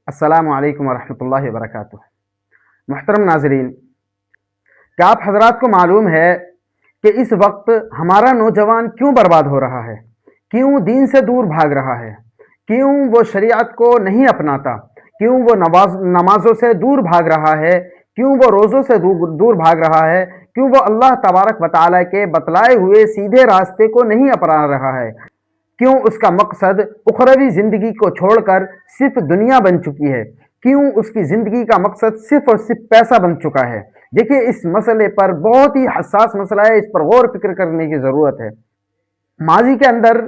अस्सलामु अलैकुम वरहमतुल्लाहि वबरकातुह। मुहतरम नाजरीन, क्या आप हजरात को मालूम है कि इस वक्त हमारा नौजवान क्यों बर्बाद हो रहा है, क्यों दीन से दूर भाग रहा है, क्यों वो शरीयत को नहीं अपनाता, क्यों वो नमाजों से दूर भाग रहा है, क्यों वो रोज़ों से दूर भाग रहा है, क्यों वो अल्लाह तबारक व तआला के बतलाए हुए सीधे रास्ते को नहीं अपना रहा है, क्यों उसका मकसद उखरवी जिंदगी को छोड़कर सिर्फ दुनिया बन चुकी है, क्यों उसकी जिंदगी का मकसद सिर्फ और सिर्फ पैसा बन चुका है। देखिए, इस मसले पर बहुत ही हसास मसला है, इस पर गौर फिक्र करने की जरूरत है। माजी के अंदर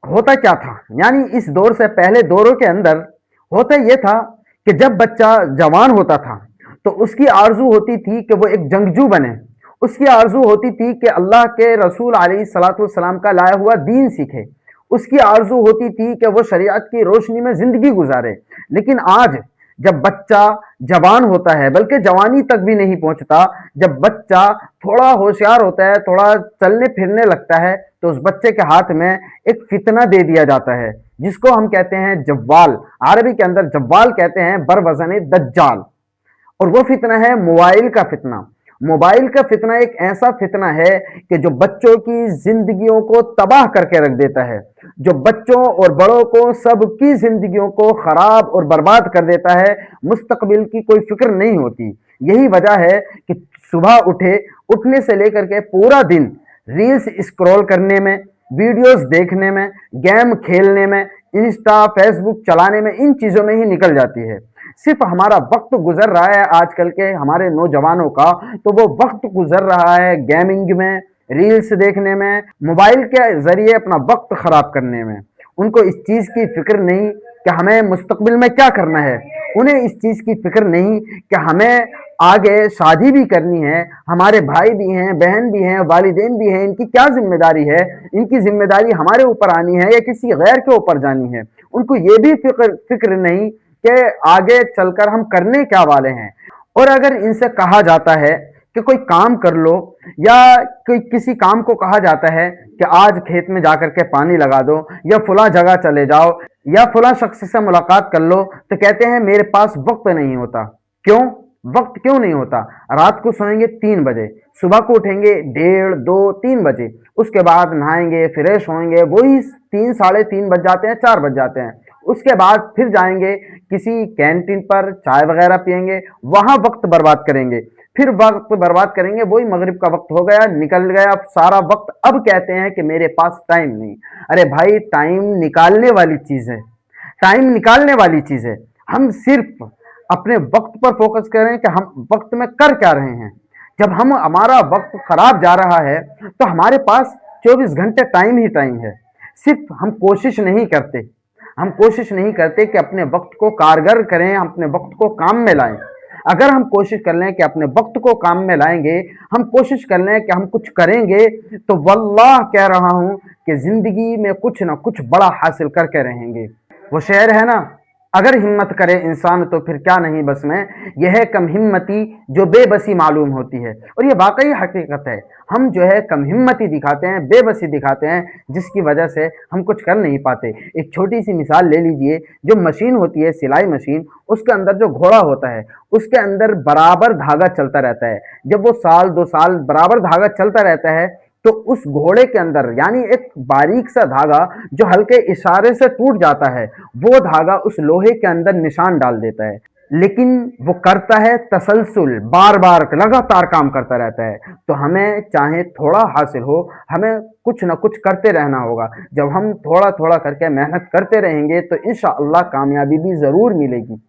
होता क्या था, यानी इस दौर से पहले दौरों के अंदर होता यह था कि जब बच्चा जवान होता था तो उसकी आरजू होती थी कि वो एक जंगजू बने, उसकी आरजू होती थी कि अल्लाह के रसूल अलैहिस्सलातु वस्सलाम का लाया हुआ दीन सीखे, उसकी आरजू होती थी कि वो शरीयत की रोशनी में जिंदगी गुजारे। लेकिन आज जब बच्चा जवान होता है, बल्कि जवानी तक भी नहीं पहुंचता, जब बच्चा थोड़ा होशियार होता है, थोड़ा चलने फिरने लगता है, तो उस बच्चे के हाथ में एक फितना दे दिया जाता है जिसको हम कहते हैं जव्वाल। अरबी के अंदर जव्वाल कहते हैं बरवज़न दज्जाल, और वो फितना है मोबाइल का फितना। मोबाइल का फितना एक ऐसा फितना है कि जो बच्चों की जिंदगियों को तबाह करके रख देता है, जो बच्चों और बड़ों को सबकी जिंदगियों को खराब और बर्बाद कर देता है। मुस्तकबिल की कोई फिक्र नहीं होती। यही वजह है कि सुबह उठने से लेकर के पूरा दिन रील्स स्क्रॉल करने में, वीडियोस देखने में, गेम खेलने में, इंस्टा फेसबुक चलाने में, इन चीजों में ही निकल जाती है। सिर्फ हमारा वक्त गुजर रहा है आजकल के हमारे नौजवानों का, तो वो वक्त गुजर रहा है गेमिंग में, रील्स देखने में, मोबाइल के जरिए अपना वक्त खराब करने में। उनको इस चीज की फिक्र नहीं कि हमें मुस्तकबिल में क्या करना है, उन्हें इस चीज की फिक्र नहीं कि हमें आगे शादी भी करनी है, हमारे भाई भी हैं, बहन भी हैं, वालिदैन भी हैं, इनकी क्या जिम्मेदारी है, इनकी जिम्मेदारी हमारे ऊपर आनी है या किसी गैर के ऊपर जानी है। उनको ये भी फिक्र नहीं कि आगे चलकर हम करने क्या वाले हैं। और अगर इनसे कहा जाता है कि कोई काम कर लो, या कोई किसी काम को कहा जाता है कि आज खेत में जाकर के पानी लगा दो, या फुला जगह चले जाओ, या फुला शख्स से मुलाकात कर लो, तो कहते हैं मेरे पास वक्त नहीं होता। क्यों वक्त क्यों नहीं होता? रात को सोएंगे 3 बजे, सुबह को उठेंगे 1:30-2-3 बजे, उसके बाद नहाएंगे, फ्रेश होंगे, वही 3-3:30 बज जाते हैं, 4 बज जाते हैं। उसके बाद फिर जाएंगे किसी कैंटीन पर, चाय वगैरह पियेंगे, वहां वक्त बर्बाद करेंगे, फिर वक्त बर्बाद करेंगे, वही मगरिब का वक्त हो गया, निकल गया सारा वक्त। अब कहते हैं कि मेरे पास टाइम नहीं। अरे भाई, टाइम निकालने वाली चीज है, टाइम निकालने वाली चीज है। हम सिर्फ अपने वक्त पर फोकस करें कि हम वक्त में कर क्या रहे हैं। जब हमारा वक्त खराब जा रहा है तो हमारे पास 24 घंटे टाइम ही टाइम है। सिर्फ हम कोशिश नहीं करते, हम कोशिश नहीं करते कि अपने वक्त को कारगर करें, अपने वक्त को काम में लाएं। अगर हम कोशिश कर लें कि अपने वक्त को काम में लाएंगे, हम कोशिश कर लें कि हम कुछ करेंगे, तो वल्लाह कह रहा हूं कि जिंदगी में कुछ ना कुछ बड़ा हासिल करके रहेंगे। वो शेर है ना, अगर हिम्मत करे इंसान तो फिर क्या नहीं बस में, यह है कम हिम्मती जो बेबसी मालूम होती है। और ये वाकई हकीकत है। हम जो है कम हिम्मती दिखाते हैं, बेबसी दिखाते हैं, जिसकी वजह से हम कुछ कर नहीं पाते। एक छोटी सी मिसाल ले लीजिए, जो मशीन होती है सिलाई मशीन, उसके अंदर जो घोड़ा होता है, उसके अंदर बराबर धागा चलता रहता है। जब वो 1-2 साल बराबर धागा चलता रहता है, तो उस घोड़े के अंदर, यानी एक बारीक सा धागा जो हल्के इशारे से टूट जाता है, वो धागा उस लोहे के अंदर निशान डाल देता है। लेकिन वो करता है तसलसल, बार बार लगातार काम करता रहता है। तो हमें चाहे थोड़ा हासिल हो, हमें कुछ ना कुछ करते रहना होगा। जब हम थोड़ा थोड़ा करके मेहनत करते रहेंगे तो इंशाअल्लाह कामयाबी भी जरूर मिलेगी।